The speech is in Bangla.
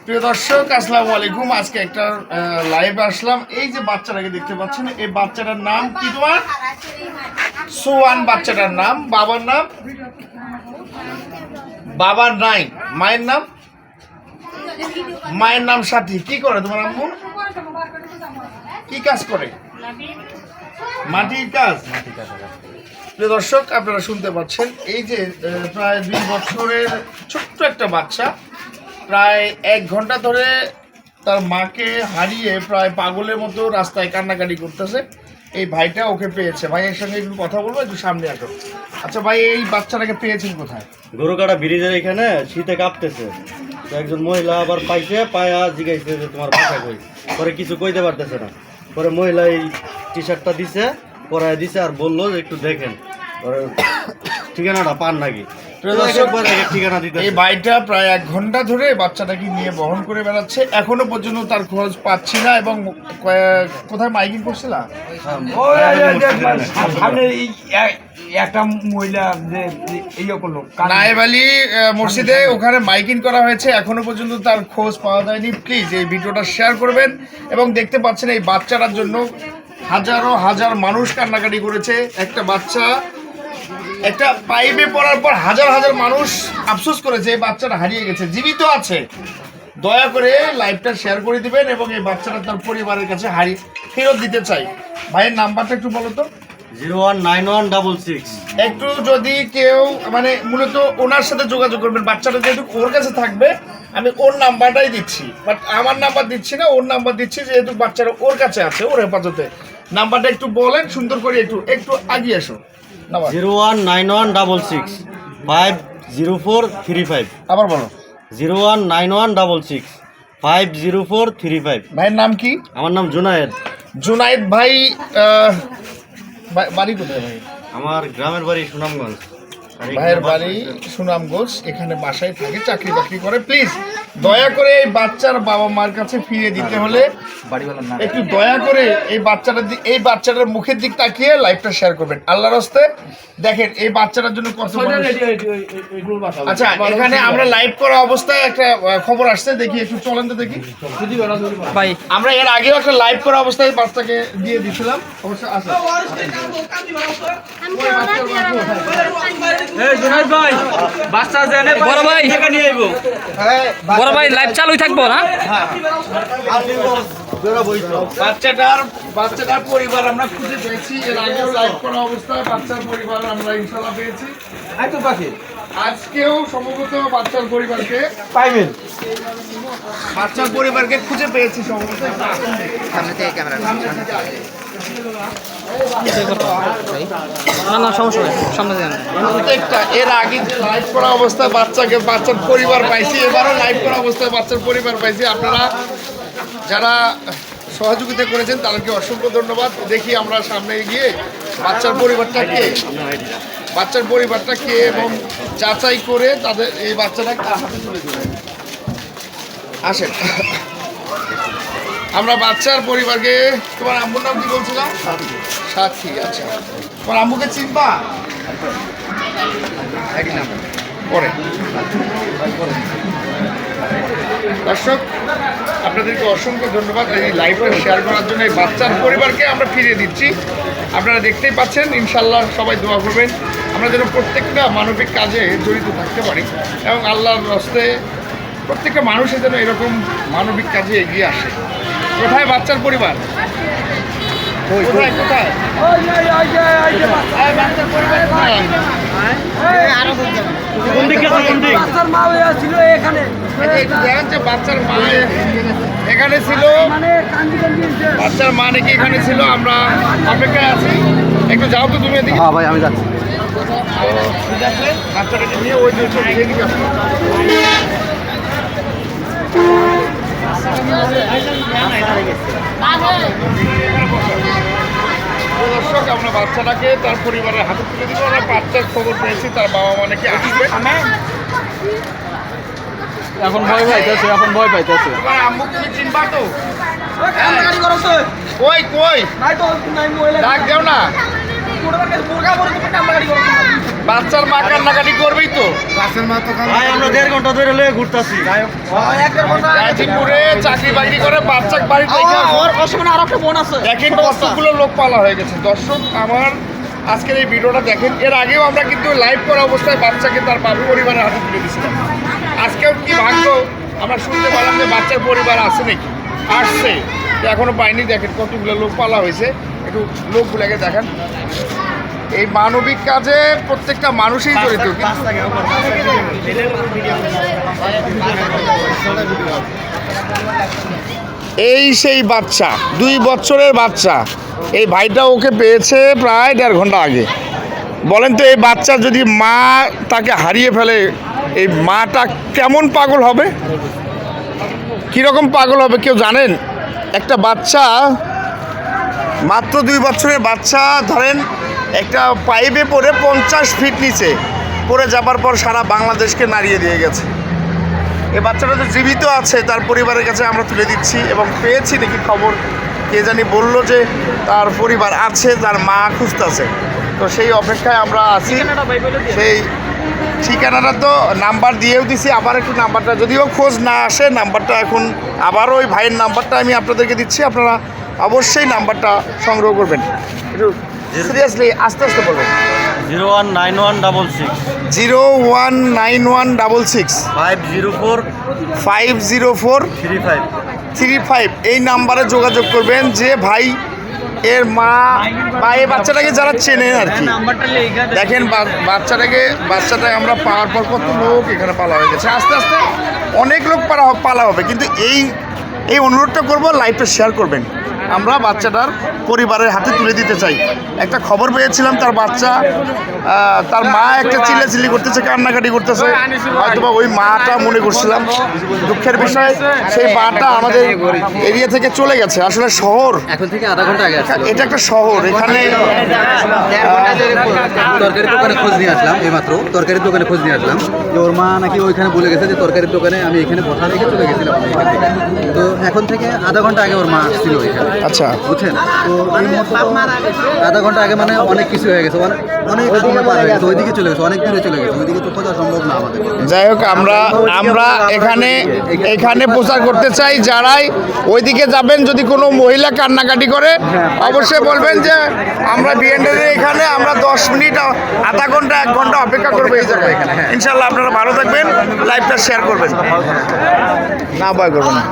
প্রিয় দর্শক, আসসালামু আলাইকুম। আজকে একটা লাইভ আসলাম। এই যে বাচ্চাটাকে দেখতে পাচ্ছেন, এই বাচ্চাটার নাম কি? তোমার সুয়ান বাচ্চাটার নাম। বাবার নাম? বাবার নাই। মায়ের নাম? মায়ের নাম সাথী। কি করে তোমার আম্মু? কি কাজ করে? মাটির কাজ। প্রিয় দর্শক, আপনারা শুনতে পাচ্ছেন, এই যে প্রায় 2 বছরের ছোট্ট একটা বাচ্চা প্রায় 1 ঘন্টা ধরে তার মাকে হারিয়ে প্রায় পাগলের মতো রাস্তায় কান্নাকাটি করতেছে। এই ভাইটা ওকে পেয়েছে। ভাইয়ের সঙ্গে একটু কথা বলবো, একটু সামনে আসো। আচ্ছা ভাই, এই বাচ্চাটাকে পেয়েছেন কোথায়? গরুকাটা ব্রিজের এখানে শীতে কাঁপতেছে, তো একজন মহিলা আবার পাইছে, পায়া জিগাইছে যে তোমার বাসা কই। পরে কিছু কইতে পারতেছে না, পরে মহিলা এই টি শার্টটা দিছে, পরায় দিছে আর বললো যে একটু দেখেন পরে ঠিকানাটা পান নাকি। ঠিকানা দিতে এই ভাইটা প্রায় 1 ঘন্টা ধরে বাচ্চাটাকে নিয়ে বহন করে বেড়াচ্ছে। এখনো পর্যন্ত তার খোঁজ পাচ্ছি না। এবং কোথায় মাইকিং করছিলাম? একটা মহিলা যে ইয়ে করলো নায়েব আলী মসজিদে, ওখানে মাইকিং করা হয়েছে। এখনো পর্যন্ত তার খোঁজ পাওয়া যায়নি। প্লিজ এই ভিডিওটা শেয়ার করবেন। এবং দেখতে পাচ্ছেন, এই বাচ্চাটার জন্য হাজারো হাজার মানুষ কান্নাকাটি করেছে। একটা বাচ্চা একটা পাইপে পড়ার পর হাজার হাজার মানুষ আফসোস করেছে এই বাচ্চাটা হারিয়ে গেছে। জীবিত আছে। দয়া করে লাইভটা শেয়ার করে দিবেন এবং এই বাচ্চাটা তার পরিবারের কাছে ফেরত দিতে চাই। ভাইয়ের নাম্বারটা একটু বলো তো। 019166। একটু যদি কেউ মানে মূলত ওনার সাথে যোগাযোগ করবেন। বাচ্চাটা যেহেতু ওর কাছে থাকবে, আমি ওর নাম্বারটাই দিচ্ছি, বাট আমার নাম্বার দিচ্ছি না, ওর নাম্বার দিচ্ছি, যেহেতু বাচ্চারা ওর কাছে আছে, ওর হেফাজতে। নাম্বারটা একটু বলেন সুন্দর করে, একটু আগিয়ে এসো। 019166 50435। আবার বলো। 019166 50435। ভাইয়ের নাম কি? আমার নাম জুনায়েদ। জুনায়েদ ভাই, বাড়ি কোথায় ভাই? আমার গ্রামের বাড়ি সুনামগঞ্জ। ভাইয়ের বাড়ি সুনামগঞ্জ। এখানে বাসায় থাকে, চাকরি বাকরি করে। প্লিজ দয়া করে এই বাচ্চার বাবা মার কাছে ফিরিয়ে দিতে হলে একটু দয়া করে এই বাচ্চাটার মুখের দিক তাকিয়ে লাইভটা শেয়ার করবেন। আল্লাহর রাস্তে দেখেন এই বাচ্চাটার জন্য কত। আচ্ছা, এখানে আমরা লাইভ করা অবস্থায় একটা খবর আসছে, দেখি একটু চলেন তো দেখি ভাই। আমরা এর আগেও একটা লাইভ করা অবস্থায় বাচ্চাকে দিয়ে দিয়েছিলাম। অবশ্যই আছে। বড় ভাই লাইভ চালুই থাকবো না? বাচ্চাটার পরিবার আমরা খুঁজে পেয়েছি। এর আগেও লাইভ করা অবস্থায় বাচ্চার পরিবার আমরা ইনশাআল্লাহ পেয়েছি। আজকেও সম্ভবত বাচ্চার পরিবারকে পাইবেন। বাচ্চার পরিবারকে খুঁজে পেয়েছি সম্ভবত। সামনে থেকে ক্যামেরা না সমস্যা নেই, সামনে দেন। প্রত্যেকটা এর আগে লাইভ করা অবস্থায় বাচ্চার পরিবার পাইছি, এবারও লাইভ করা অবস্থায় বাচ্চার পরিবার পাইছি। আপনারা যারা সহযোগিতা করেছেন তাদেরকে অসংখ্য ধন্যবাদ। দেখি আমরা সামনে গিয়ে বাচ্চার পরিবারটা কে এবং যাচাই করে তাদের এই বাচ্চাটাকে হাতে তুলে দেবেন। আসেন, আমরা বাচ্চার পরিবারকে। তোমার আম্মুর নাম কি বলছিলাম? সাথী। আচ্ছা, তোমার আম্মুকে চিনবা? পরে দর্শক, আপনাদেরকে অসংখ্য ধন্যবাদ এই লাইভটা শেয়ার করার জন্য। এই বাচ্চার পরিবারকে আমরা ফিরিয়ে দিচ্ছি। আপনারা দেখতেই পাচ্ছেন। ইনশাল্লাহ সবাই দোয়া করবেন আমরা যেন প্রত্যেকটা মানবিক কাজে জড়িত থাকতে পারি এবং আল্লাহর রাস্তে প্রত্যেকটা মানুষের যেন এরকম মানবিক কাজে এগিয়ে আসে। কোথায় বাচ্চার পরিবার? কোথায় কোথায় বাচ্চার পরিবার? বাচ্চার মা ছিল এখানে, দেখেন যে বাচ্চার মা এখানে ছিল, বাচ্চার মা নাকি এখানে ছিল। আমরা অপেক্ষায় আছি। একটু যাও তো তুমি এদিকে। হ্যাঁ ভাই, আমি যাচ্ছি। ঠিক আছে, বাচ্চাটাকে নিয়ে ওই দিকে দর্শক, আমরা বাচ্চাটাকে তার পরিবারের হাতে তুলে দিব। আমরা বাচ্চার খবর পেয়েছি, তার বাবা মা নাকি আসবে। এখন ভয় পাইতেছে। তোমার আম্মু তুমি চিনবা তো? কই কই ডাক দেও না। বাচ্চার মা কান্নাকাটি করবেই তো। ভাই আমরা 1.5 ঘন্টা ধরে লয়ে ঘুরতাছি গাজীপুরে চাকরি বাকরি করে বাচ্চা বাড়ি থেকে দেখেন কতগুলো লোক পালা হয়ে গেছে। দর্শক আমার আজকের এই ভিডিওটা দেখেন, এর আগেও আমরা কিন্তু লাইভ করা অবস্থায় বাচ্চাকে তার বাবু পরিবারের হাতে তুলে দিয়েছিলাম। আজকেও কি ভাগ্য আমরা শুনতে পারলাম যে বাচ্চার পরিবার আছে নাকি, আসছে এখনো পাইনি। দেখেন কতগুলো লোক পালা হয়েছে, একটু লোকগুলোকে দেখেন। এই মানবিক কাজে প্রত্যেকটা মানুষই জড়িত। এই সেই বাচ্চা, 2 বছরের বাচ্চা, এই ভাইটা ওকে পেয়েছে প্রায় 1.5 ঘন্টা আগে। বলেন তো এই বাচ্চা যদি মা তাকে হারিয়ে ফেলে, এই মাটা কেমন পাগল হবে, কীরকম পাগল হবে কেউ জানেন? একটা বাচ্চা, মাত্র 2 বছরের বাচ্চা, ধরেন একটা পাইপে পড়ে 50 ফিট নিচে পড়ে যাবার পর সারা বাংলাদেশকে নাড়িয়ে দিয়ে গেছে। এই বাচ্চাটা তো জীবিত আছে, তার পরিবারের কাছে আমরা তুলে দিচ্ছি এবং পেয়েছি নাকি খবর, কে জানি বললো যে তার পরিবার আছে, তার মা খুঁজতেছে। তো সেই অপেক্ষায় আমরা আছি। সেই ঠিকানাটা তো নাম্বার দিয়েও দিছি, আবার একটু নাম্বারটা যদিও খোঁজ না আসে, নাম্বারটা এখন আবারও ওই ভাইয়ের নাম্বারটা আমি আপনাদেরকে দিচ্ছি, আপনারা অবশ্যই নাম্বারটা সংগ্রহ করবেন। একটু সিরিয়াসলি আস্তে আস্তে বলবেন। 019166 019166 504 504 35 35 এই নাম্বারে যোগাযোগ করবেন। যে ভাই এর মা বা এই বাচ্চাটাকে যারা চেনেন আর কি, দেখেন বাচ্চাটাকে আমরা পাওয়ার পর কত লোক এখানে পালা হয়ে গেছে। আস্তে আস্তে অনেক লোক পালা হবে, কিন্তু এই অনুরোধটা করবো, লাইভটা শেয়ার করবেন। আমরা বাচ্চাটার পরিবারের হাতে তুলে দিতে চাই। একটা খবর পেয়েছিলাম, তার বাচ্চা, তার মা একটা চিল্লাচিল্লি করতেছে, কান্নাকাটি করতেছে, হয়তোবা ওই মাটা মনে করছিলাম। দুঃখের বিষয় সেই মাটা আমাদের এরিয়া থেকে চলে গেছে। আসলে শহর, এখন থেকে আধা ঘন্টা আগে আসছিল। এটা একটা শহর, এখানে তরকারির দোকানে খোঁজ নিয়ে আসলাম, এইমাত্র তরকারির দোকানে খোঁজ নিয়ে আসলাম যে ওর মা নাকি ওইখানে বলে গেছে যে তরকারির দোকানে আমি এখানে বসা রেখে চলে গেছিলাম এখান থেকে। তো এখন থেকে আধা ঘন্টা আগে ওর মা আসছিল এখানে, আচ্ছা বুঝছেন? তো এই মুহূর্তে তো আধা ঘন্টা আগে মানে অনেক কিছু হয়ে গেছে, অনেক সময় পার হয়ে গেছে, ওইদিকে চলে গেছে, অনেক দূরে চলে গেছে, ওইদিকে তো খোঁজা সম্ভব না আমাদের। যাই হোক, আমরা এখানে প্রচার করতে চাই, যারাই ওইদিকে যাবেন যদি কোনো মহিলা কান্নাকাটি করে অবশ্যই বলবেন যে আমরা বিএনডের এখানে আমরা 10 মিনিট, আধা ঘন্টা 1 ঘন্টা অপেক্ষা করবো এই জায়গায়। ইনশাল্লাহ আপনারা ভালো থাকবেন, লাইভটা শেয়ার করবেন, না ভয় করবেন না।